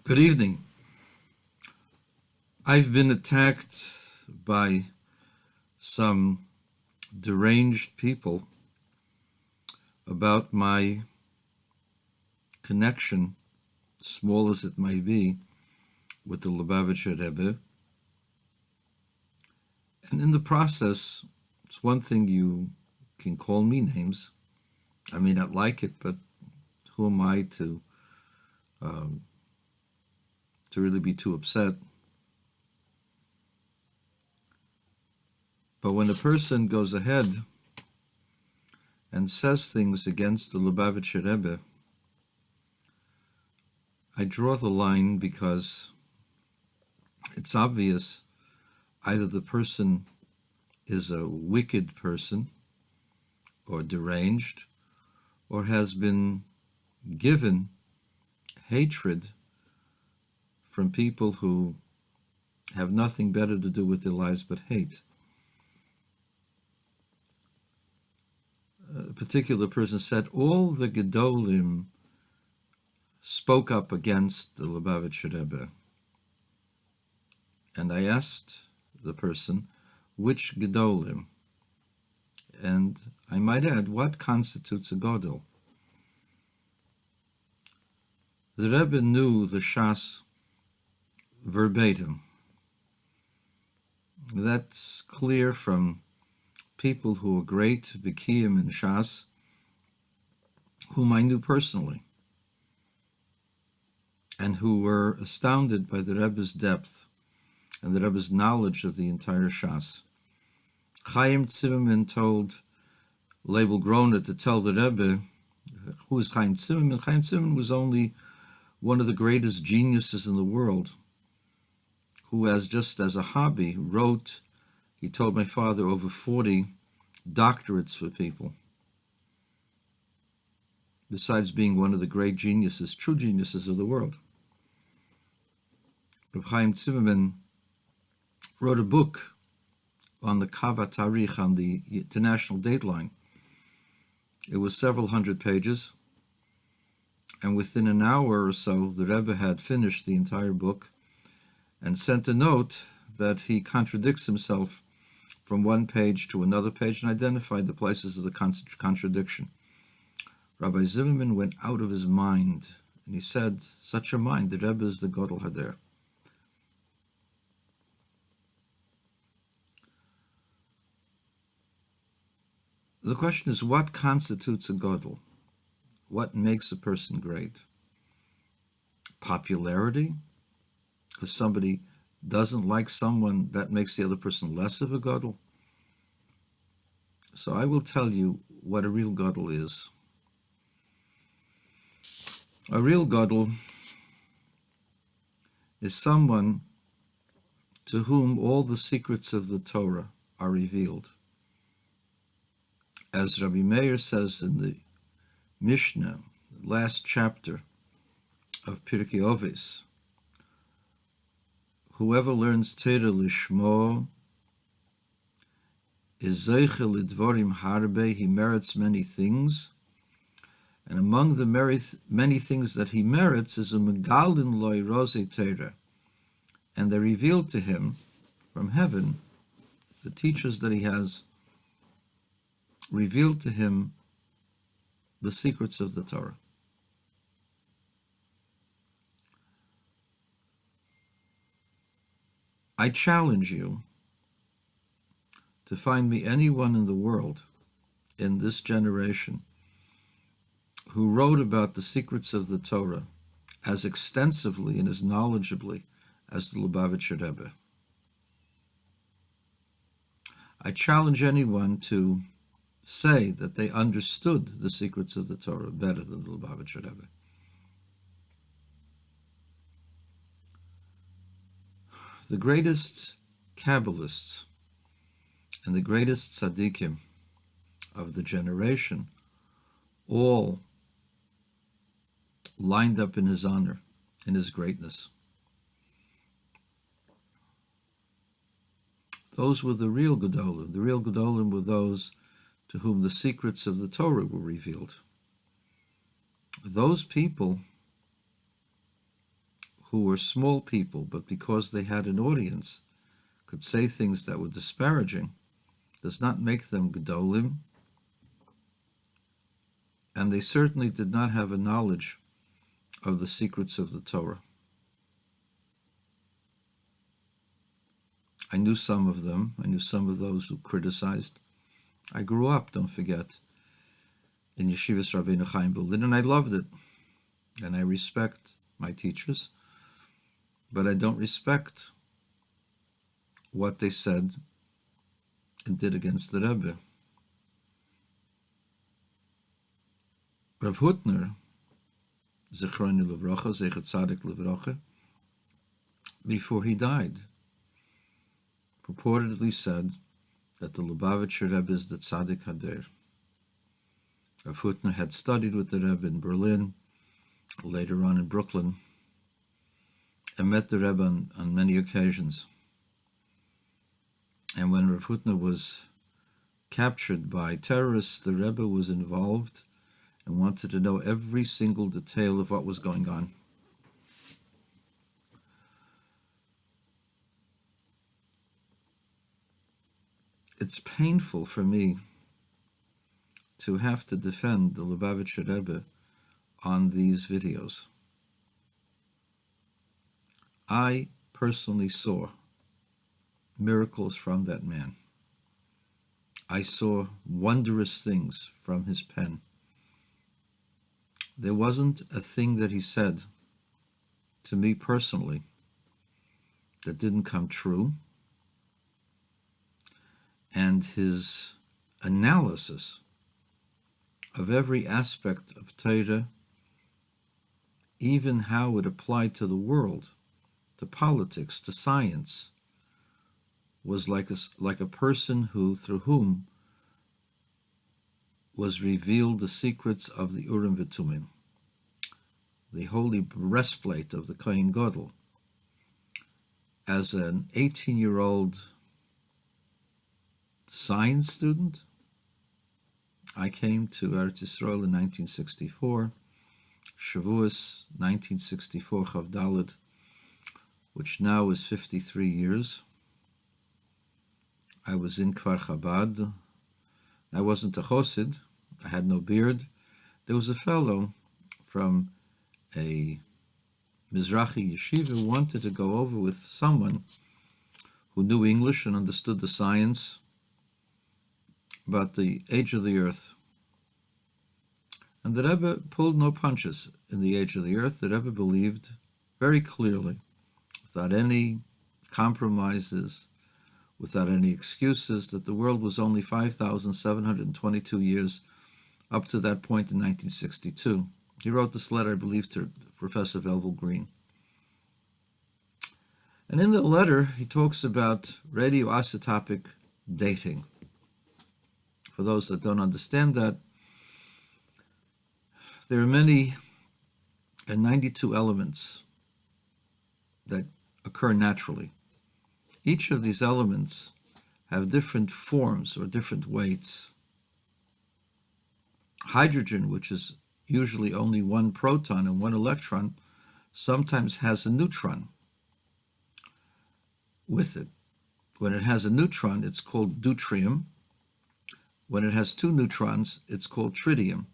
Good evening. I've been attacked by some deranged people about my connection, small as it may be, with the Lubavitcher Rebbe. And in the process, it's one thing you can call me names. I may not like it, but who am I to really be too upset? But when a person goes ahead and says things against the Lubavitcher Rebbe, I draw the line because it's obvious either the person is a wicked person or deranged or has been given hatred from people who have nothing better to do with their lives but hate. A particular person said all the Gadolim spoke up against the Lubavitcher Rebbe. And I asked the person, which Gadolim? And I might add, what constitutes a Gadol? The Rebbe knew the Shas verbatim. That's clear from people who are great, Bikiyim and Shas, whom I knew personally, and who were astounded by the Rebbe's depth and the Rebbe's knowledge of the entire Shas. Chaim Zimmerman told Label Groner to tell the Rebbe, who is Chaim Zimmerman? Chaim Zimmerman was only one of the greatest geniuses in the world, who just as a hobby wrote, he told my father, over 40 doctorates for people. Besides being one of the great geniuses, true geniuses of the world. Rabbi Chaim Zimmerman wrote a book on the Kava Tarikh, on the international dateline. It was several hundred pages, and within an hour or so, the Rebbe had finished the entire book and sent a note that he contradicts himself from one page to another page and identified the places of the contradiction. Rabbi Zimmerman went out of his mind, and he said, such a mind, the Rebbe is the Gadol Hader. The question is, what constitutes a Gadol? What makes a person great? Popularity? Because somebody doesn't like someone, that makes the other person less of a Gadol? So I will tell you what a real Gadol is. A real Gadol is someone to whom all the secrets of the Torah are revealed. As Rabbi Meir says in the Mishnah, last chapter of Pirkei Avos, whoever learns Torah lishmo is zeichel lidvorim harbe, he merits many things, and among the many things that he merits is a megalim loy Razey Torah, and they revealed to him from heaven, the teachers that he has revealed to him the secrets of the Torah. I challenge you to find me anyone in the world, in this generation, who wrote about the secrets of the Torah as extensively and as knowledgeably as the Lubavitcher Rebbe. I challenge anyone to say that they understood the secrets of the Torah better than the Lubavitcher Rebbe. The greatest Kabbalists and the greatest tzaddikim of the generation all lined up in his honor, in his greatness. Those were the real Gadolim. The real Gadolim were those to whom the secrets of the Torah were revealed. Those people who were small people, but because they had an audience, could say things that were disparaging, does not make them Gadolim, and they certainly did not have a knowledge of the secrets of the Torah. I knew some of them. I knew some of those who criticized. I grew up, don't forget, in Yeshivas Rabbeinu Chaim Berlin, and I loved it. And I respect my teachers, but I don't respect what they said and did against the Rebbe. Rav Hutner, Zechroni Levracha, Zechet Tzadik Levracha, before he died, purportedly said that the Lubavitcher Rebbe is the Tzadik Hader. Rav Hutner had studied with the Rebbe in Berlin, later on in Brooklyn, and met the Rebbe on many occasions. And when Rav Hutner was captured by terrorists, the Rebbe was involved and wanted to know every single detail of what was going on. It's painful for me to have to defend the Lubavitcher Rebbe on these videos. I personally saw miracles from that man. I saw wondrous things from his pen. There wasn't a thing that he said to me personally that didn't come true. And his analysis of every aspect of Torah, even how it applied to the world, to politics, to science, was like a person through whom was revealed the secrets of the Urim V'Tumim, the holy breastplate of the Kohen Gadol. As an 18-year-old science student, I came to Eretz Yisrael in 1964, Shavuos 1964 Chav Daled, which now is 53 years. I was in Kfar Chabad. I wasn't a chosid. I had no beard. There was a fellow from a Mizrahi yeshiva who wanted to go over with someone who knew English and understood the science about the age of the earth. And the Rebbe pulled no punches in the age of the earth. The Rebbe believed very clearly, without any compromises, without any excuses, that the world was only 5,722 years up to that point in 1962. He wrote this letter, I believe, to Professor Velvel Green. And in the letter, he talks about radioisotopic dating. For those that don't understand that, there are many 92 elements that occur naturally. Each of these elements have different forms or different weights. Hydrogen, which is usually only one proton and one electron, sometimes has a neutron with it. When it has a neutron, it's called deuterium. When it has two neutrons, it's called tritium.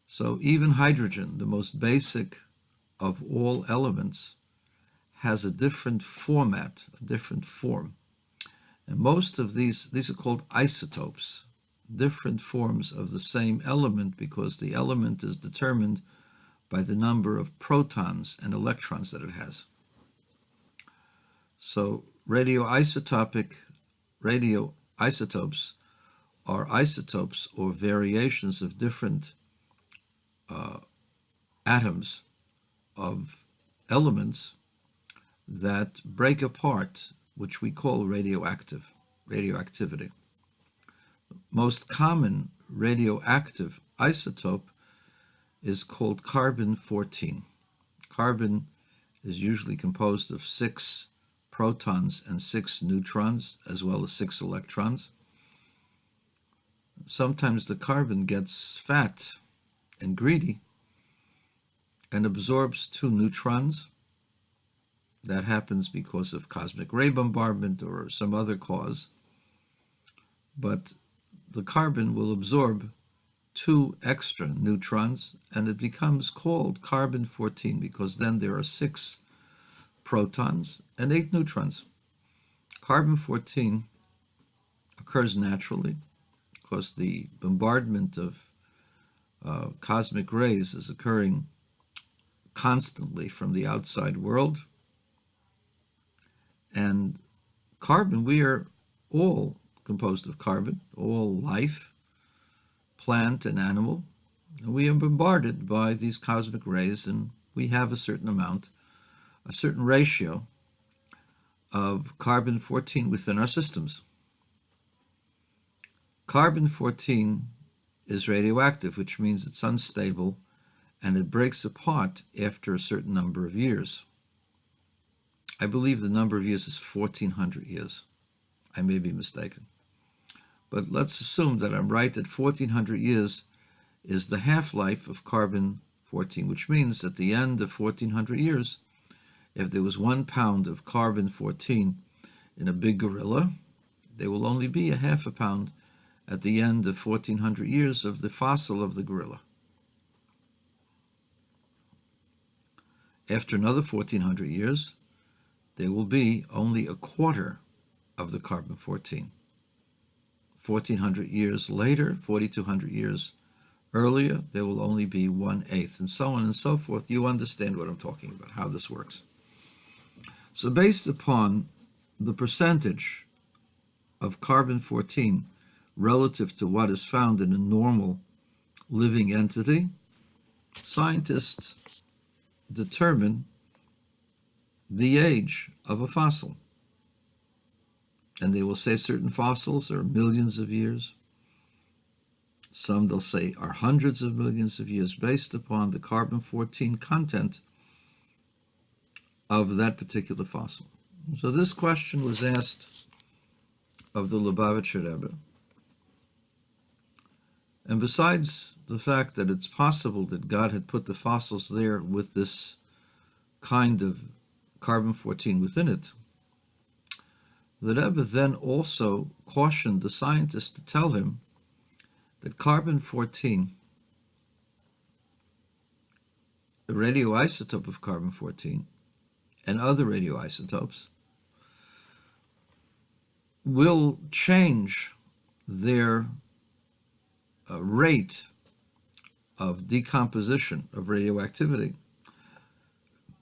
So even hydrogen, the most basic of all elements, has a different format, a different form. And most of these are called isotopes, different forms of the same element, because the element is determined by the number of protons and electrons that it has. So radioisotopes are isotopes or variations of different atoms of elements that break apart, which we call radioactivity. Most common radioactive isotope is called carbon-14. Carbon is usually composed of 6 protons and 6 neutrons, as well as 6 electrons. Sometimes the carbon gets fat and greedy and absorbs 2 neutrons. That happens because of cosmic ray bombardment or some other cause. But the carbon will absorb 2 extra neutrons, and it becomes called carbon-14 because then there are 6 protons and 8 neutrons. Carbon-14 occurs naturally because the bombardment of cosmic rays is occurring constantly from the outside world. And carbon, we are all composed of carbon, all life, plant and animal. And we are bombarded by these cosmic rays, and we have a certain amount, a certain ratio of carbon-14 within our systems. Carbon-14 is radioactive, which means it's unstable, and it breaks apart after a certain number of years. I believe the number of years is 1,400 years. I may be mistaken. But let's assume that I'm right, that 1,400 years is the half-life of carbon-14, which means at the end of 1,400 years, if there was 1 pound of carbon-14 in a big gorilla, there will only be a half a pound at the end of 1,400 years of the fossil of the gorilla. After another 1,400 years, there will be only a quarter of the carbon-14. 1,400 years later, 4,200 years earlier, there will only be 1/8, and so on and so forth. You understand what I'm talking about, how this works. So based upon the percentage of carbon-14 relative to what is found in a normal living entity, scientists determine the age of a fossil. And they will say certain fossils are millions of years. Some they'll say are hundreds of millions of years based upon the carbon-14 content of that particular fossil. So this question was asked of the Lubavitcher Rebbe. And besides the fact that it's possible that God had put the fossils there with this kind of carbon-14 within it, the Rebbe then also cautioned the scientist to tell him that carbon-14, the radioisotope of carbon-14, and other radioisotopes, will change their rate of decomposition of radioactivity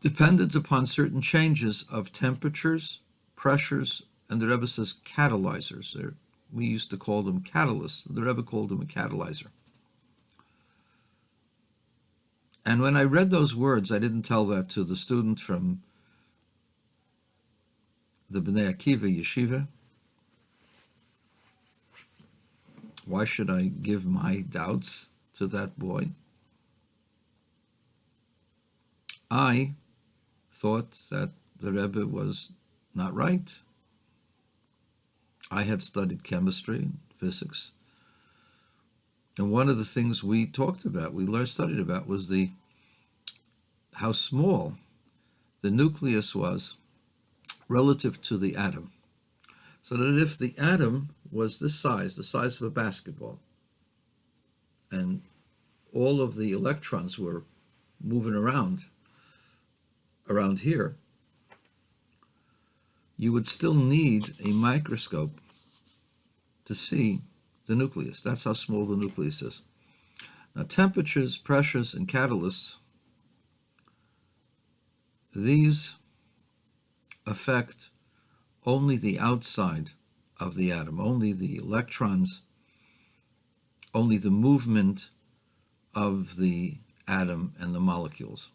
dependent upon certain changes of temperatures, pressures, and the Rebbe says catalyzers. We used to call them catalysts. The Rebbe called them a catalyzer. And when I read those words, I didn't tell that to the student from the Bnei Akiva yeshiva. Why should I give my doubts to that boy? I thought that the Rebbe was not right. I had studied chemistry and physics. And one of the things we talked about, studied about, was how small the nucleus was relative to the atom. So that if the atom was this size, the size of a basketball, and all of the electrons were moving around here, you would still need a microscope to see the nucleus. That's how small the nucleus is. Now, temperatures, pressures, and catalysts, these affect only the outside of the atom, only the electrons, only the movement of the atom and the molecules.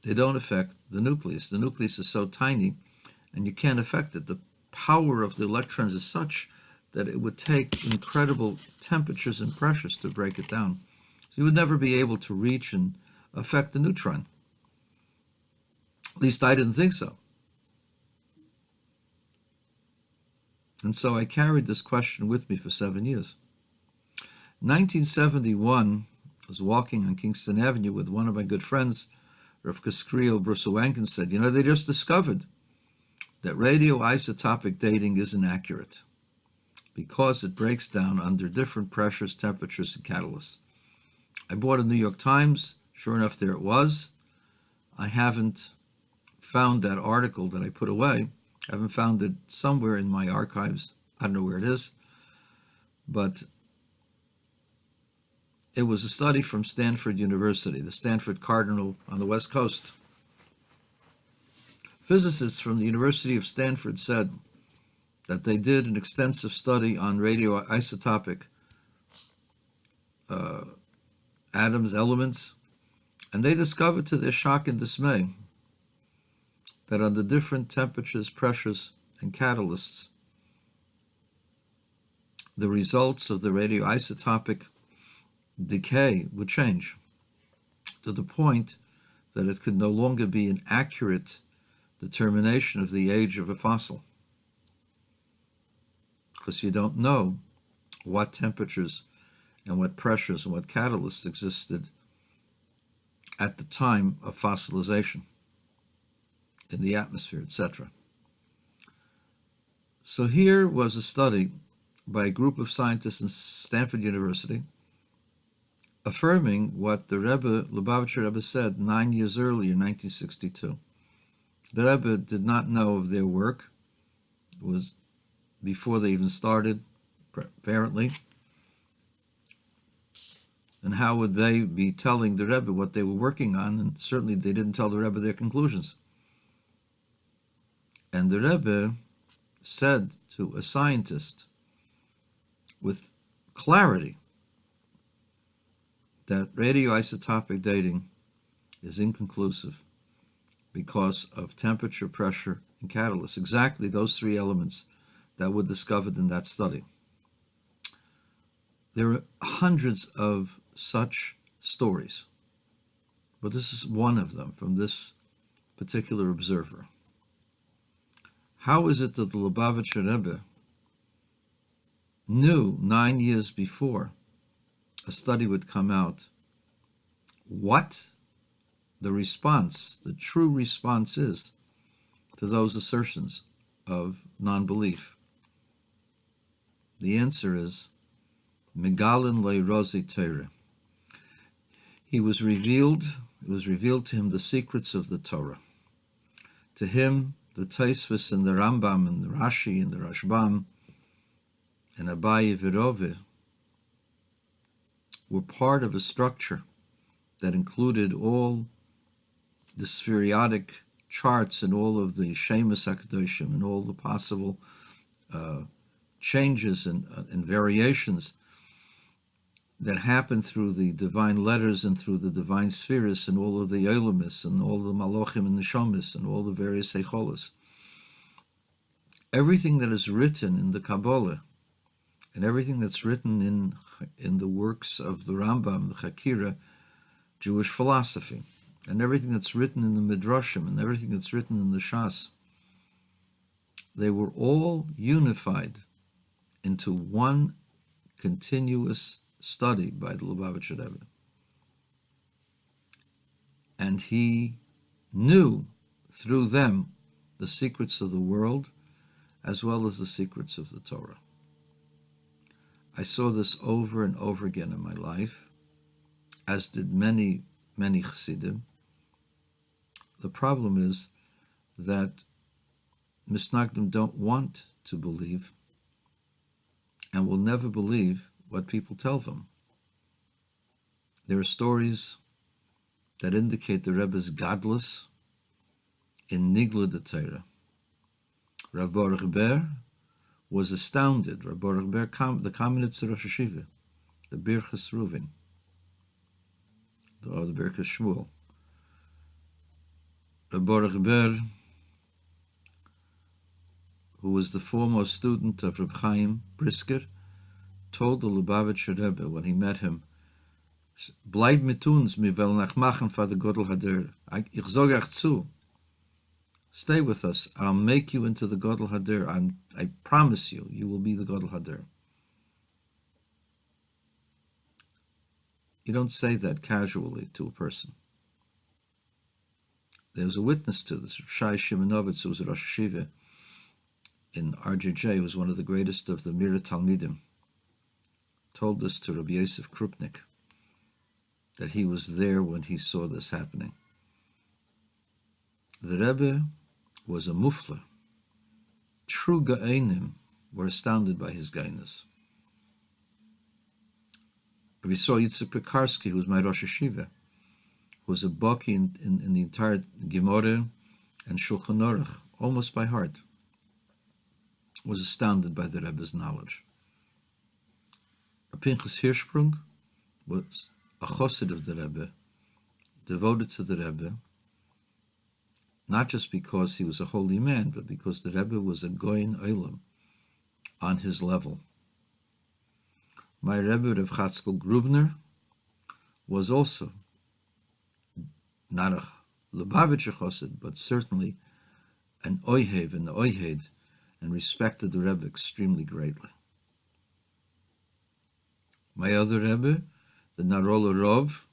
They don't affect the nucleus. The nucleus is so tiny, and you can't affect it. The power of the electrons is such that it would take incredible temperatures and pressures to break it down. So you would never be able to reach and affect the neutron. At least I didn't think so. And so I carried this question with me for 7 years. 1971, was walking on Kingston Avenue with one of my good friends, Rav Kaskrio Brusuwankin, said, they just discovered that radioisotopic dating isn't accurate because it breaks down under different pressures, temperatures, and catalysts. I bought a New York Times. Sure enough, there it was. I haven't found that article that I put away. I haven't found it somewhere in my archives. I don't know where it is. But it was a study from Stanford University, the Stanford Cardinal on the West Coast. Physicists from the University of Stanford said that they did an extensive study on radioisotopic atoms, elements, and they discovered to their shock and dismay that under different temperatures, pressures, and catalysts, the results of the radioisotopic decay would change to the point that it could no longer be an accurate determination of the age of a fossil, because you don't know what temperatures and what pressures and what catalysts existed at the time of fossilization in the atmosphere, etc. So here was a study by a group of scientists in Stanford University affirming what the Rebbe, Lubavitcher Rebbe, said 9 years earlier, 1962. The Rebbe did not know of their work. It was before they even started, apparently. And how would they be telling the Rebbe what they were working on? And certainly they didn't tell the Rebbe their conclusions. And the Rebbe said to a scientist with clarity that radioisotopic dating is inconclusive because of temperature, pressure, and catalyst, exactly those three elements that were discovered in that study. There are hundreds of such stories, but this is one of them from this particular observer. How is it that the Lubavitcher Rebbe knew 9 years before a study would come out what the response, the true response is to those assertions of non-belief? The answer is megalim Razey Torah. It was revealed to him the secrets of the Torah. To him, the Tosfos and the Rambam and the Rashi and the Rashbam and Abaye Virove were part of a structure that included all the spheriotic charts and all of the Shemus HaKadoshim and all the possible changes and variations that happen through the divine letters and through the divine spheres and all of the Elomis and all the Malochim and the Shomis and all the various Eicholos. Everything that is written in the Kabbalah and everything that's written in the works of the Rambam, the Chakira, Jewish philosophy, and everything that's written in the Midrashim and everything that's written in the Shas, they were all unified into one continuous study by the Lubavitcher Rebbe. And he knew through them the secrets of the world as well as the secrets of the Torah. I saw this over and over again in my life, as did many, many Chassidim. The problem is that Misnagdim don't want to believe and will never believe what people tell them. There are stories that indicate the Rebbe's godless in Nigla de Torah. Rebbe was astounded. Rebbe, the Kamenitzer Rosh Hashiva, the Birchas Ruvin, or the Birchas Shmuel. Rebbe, who was the foremost student of Reb Chaim Brisker, told the Lubavitcher Rebbe when he met him, "Bleib mit uns, mir wollen nach machen for the Gadol Hader. Ich sage euch zu. Stay with us, and I'll make you into the Gadol Hader. I promise you, you will be the Gadol Hader." You don't say that casually to a person. There was a witness to this. Shai Shimenovitz, who was a Rosh Yeshiva in RJJ, who was one of the greatest of the Meir Talmidim, told this to Rabbi Yosef Krupnik, that he was there when he saw this happening. The Rebbe was a mufla. True Ga'enim were astounded by his gayness. We saw Yitzhak Pekarsky, who was my Rosh Yeshiva, who was a baki in the entire Gemara and Shulchan Aruch, almost by heart, was astounded by the Rebbe's knowledge. Pinchas Hirschsprung was a chassid of the Rebbe, devoted to the Rebbe, not just because he was a holy man, but because the Rebbe was a goyin olam on his level. My Rebbe, Reb Chatzkel Grubner, was also not a Lubavitcher chassid, but certainly an oihev and oihed, and respected the Rebbe extremely greatly. My other Rebbe, the Narola Rov,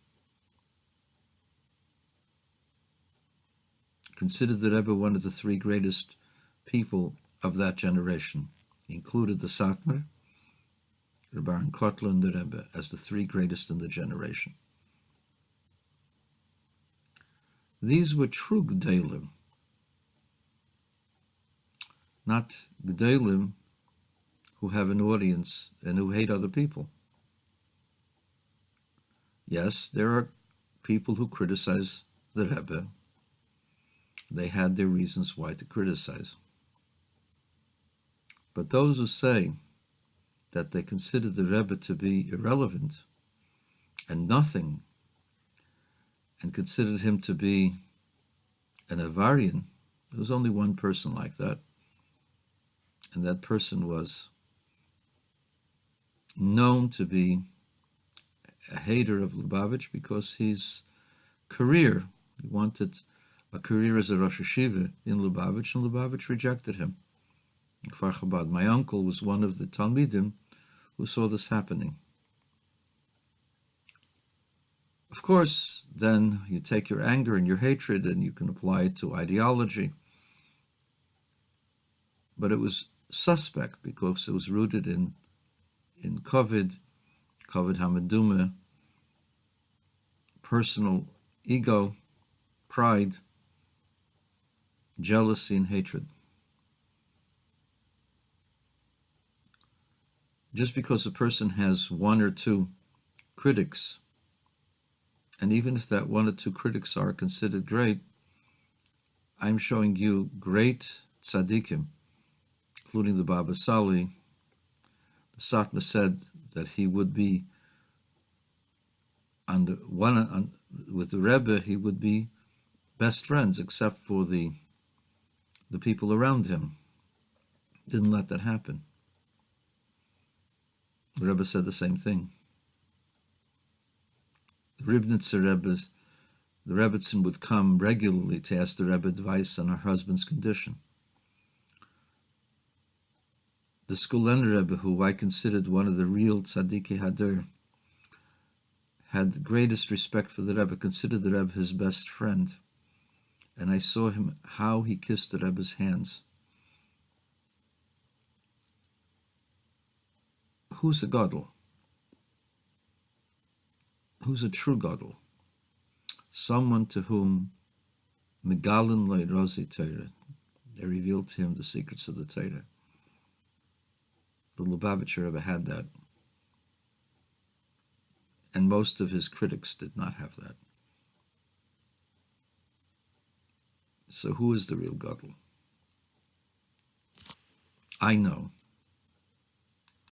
considered the Rebbe one of the three greatest people of that generation. He included the Satmar, the Baron Kotler, and the Rebbe as the three greatest in the generation. These were true Gedolim, not Gedolim who have an audience and who hate other people. Yes, there are people who criticize the Rebbe. They had their reasons why to criticize. But those who say that they consider the Rebbe to be irrelevant and nothing, and considered him to be an Avarian, there was only one person like that, and that person was known to be a hater of Lubavitch because his career, he wanted a career as a Rosh Yeshiva in Lubavitch, and Lubavitch rejected him. In Kfar Chabad, my uncle was one of the Talmidim who saw this happening. Of course, then you take your anger and your hatred and you can apply it to ideology. But it was suspect because it was rooted in kavod hamedume, personal ego, pride, jealousy, and hatred. Just because a person has one or two critics, and even if that one or two critics are considered great, I'm showing you great tzaddikim, including the Baba Sali. The Satmar said that he would be with the Rebbe, he would be best friends, except for the people around him. Didn't let that happen. The Rebbe said the same thing. The Ribnitzer Rebbe, the Rebbitzin would come regularly to ask the Rebbe advice on her husband's condition. The Skulener Rebbe, who I considered one of the real Tzaddikei Hadar, had the greatest respect for the Rebbe, considered the Rebbe his best friend. And I saw him, how he kissed the Rebbe's hands. Who's a Gadol? Who's a true Gadol? Someone to whom megalim Razey Torah, they revealed to him the secrets of the Torah. The Lubavitcher Rebbe had that. And most of his critics did not have that. So who is the real Gadol? I know